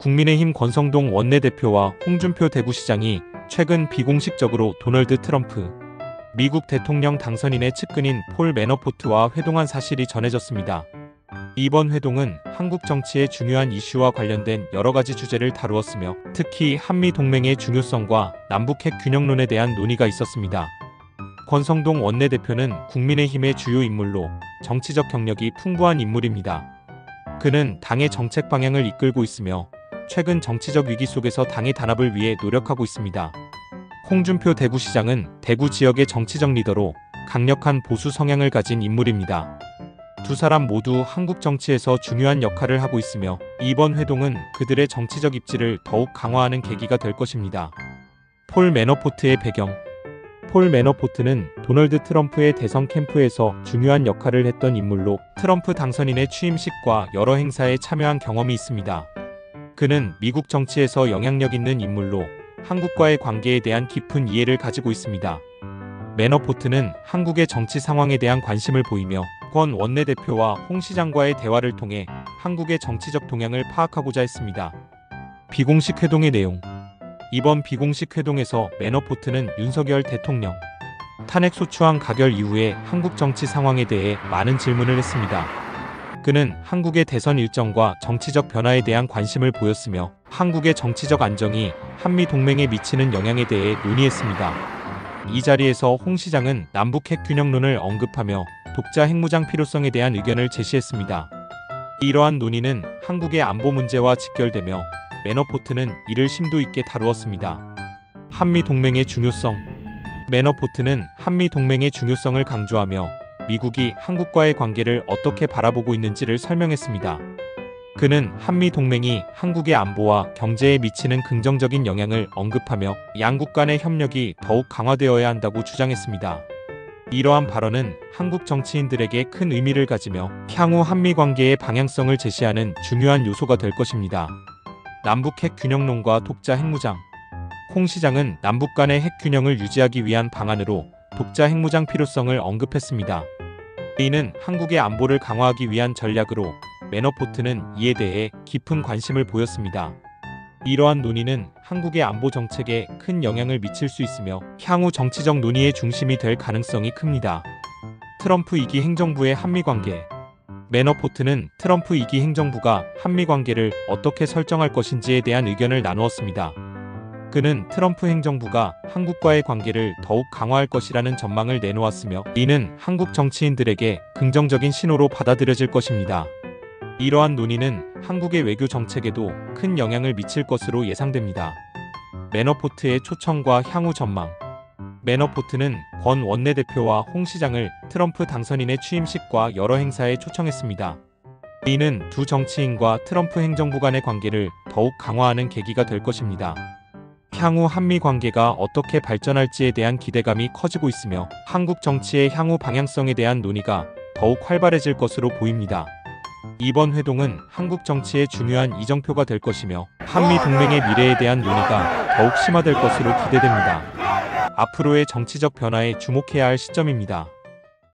국민의힘 권성동 원내대표와 홍준표 대구시장이 최근 비공식적으로 도널드 트럼프 미국 대통령 당선인의 측근인 폴 매너포트와 회동한 사실이 전해졌습니다. 이번 회동은 한국 정치의 중요한 이슈와 관련된 여러 가지 주제를 다루었으며 특히 한미 동맹의 중요성과 남북 핵 균형론에 대한 논의가 있었습니다. 권성동 원내대표는 국민의힘의 주요 인물로 정치적 경력이 풍부한 인물입니다. 그는 당의 정책 방향을 이끌고 있으며 최근 정치적 위기 속에서 당의 단합을 위해 노력하고 있습니다. 홍준표 대구시장은 대구 지역의 정치적 리더로 강력한 보수 성향을 가진 인물입니다. 두 사람 모두 한국 정치에서 중요한 역할을 하고 있으며 이번 회동은 그들의 정치적 입지를 더욱 강화하는 계기가 될 것입니다. 폴 매너포트의 배경. 폴 매너포트는 도널드 트럼프의 대선 캠프에서 중요한 역할을 했던 인물로 트럼프 당선인의 취임식과 여러 행사에 참여한 경험이 있습니다. 그는 미국 정치에서 영향력 있는 인물로 한국과의 관계에 대한 깊은 이해를 가지고 있습니다. 매너포트는 한국의 정치 상황에 대한 관심을 보이며 권 원내대표와 홍 시장과의 대화를 통해 한국의 정치적 동향을 파악하고자 했습니다. 비공식 회동의 내용. 이번 비공식 회동에서 매너포트는 윤석열 대통령 탄핵소추안 가결 이후에 한국 정치 상황에 대해 많은 질문을 했습니다. 그는 한국의 대선 일정과 정치적 변화에 대한 관심을 보였으며 한국의 정치적 안정이 한미 동맹에 미치는 영향에 대해 논의했습니다. 이 자리에서 홍 시장은 남북 핵 균형론을 언급하며 독자 핵무장 필요성에 대한 의견을 제시했습니다. 이러한 논의는 한국의 안보 문제와 직결되며 매너포트는 이를 심도 있게 다루었습니다. 한미 동맹의 중요성. 매너포트는 한미 동맹의 중요성을 강조하며 미국이 한국과의 관계를 어떻게 바라보고 있는지를 설명했습니다. 그는 한미 동맹이 한국의 안보와 경제에 미치는 긍정적인 영향을 언급하며 양국 간의 협력이 더욱 강화되어야 한다고 주장했습니다. 이러한 발언은 한국 정치인들에게 큰 의미를 가지며 향후 한미 관계의 방향성을 제시하는 중요한 요소가 될 것입니다. 남북 핵 균형론과 독자 핵무장. 홍 시장은 남북 간의 핵 균형을 유지하기 위한 방안으로 독자 핵무장 필요성을 언급했습니다. 이는 한국의 안보를 강화하기 위한 전략으로 매너포트는 이에 대해 깊은 관심을 보였습니다. 이러한 논의는 한국의 안보 정책에 큰 영향을 미칠 수 있으며 향후 정치적 논의의 중심이 될 가능성이 큽니다. 트럼프 2기 행정부의 한미 관계. 매너포트는 트럼프 2기 행정부가 한미 관계를 어떻게 설정할 것인지에 대한 의견을 나누었습니다. 그는 트럼프 행정부가 한국과의 관계를 더욱 강화할 것이라는 전망을 내놓았으며 이는 한국 정치인들에게 긍정적인 신호로 받아들여질 것입니다. 이러한 논의는 한국의 외교 정책에도 큰 영향을 미칠 것으로 예상됩니다. 매너포트의 초청과 향후 전망. 매너포트는 권 원내대표와 홍 시장을 트럼프 당선인의 취임식과 여러 행사에 초청했습니다. 이는 두 정치인과 트럼프 행정부 간의 관계를 더욱 강화하는 계기가 될 것입니다. 향후 한미 관계가 어떻게 발전할지에 대한 기대감이 커지고 있으며 한국 정치의 향후 방향성에 대한 논의가 더욱 활발해질 것으로 보입니다. 이번 회동은 한국 정치의 중요한 이정표가 될 것이며 한미 동맹의 미래에 대한 논의가 더욱 심화될 것으로 기대됩니다. 앞으로의 정치적 변화에 주목해야 할 시점입니다.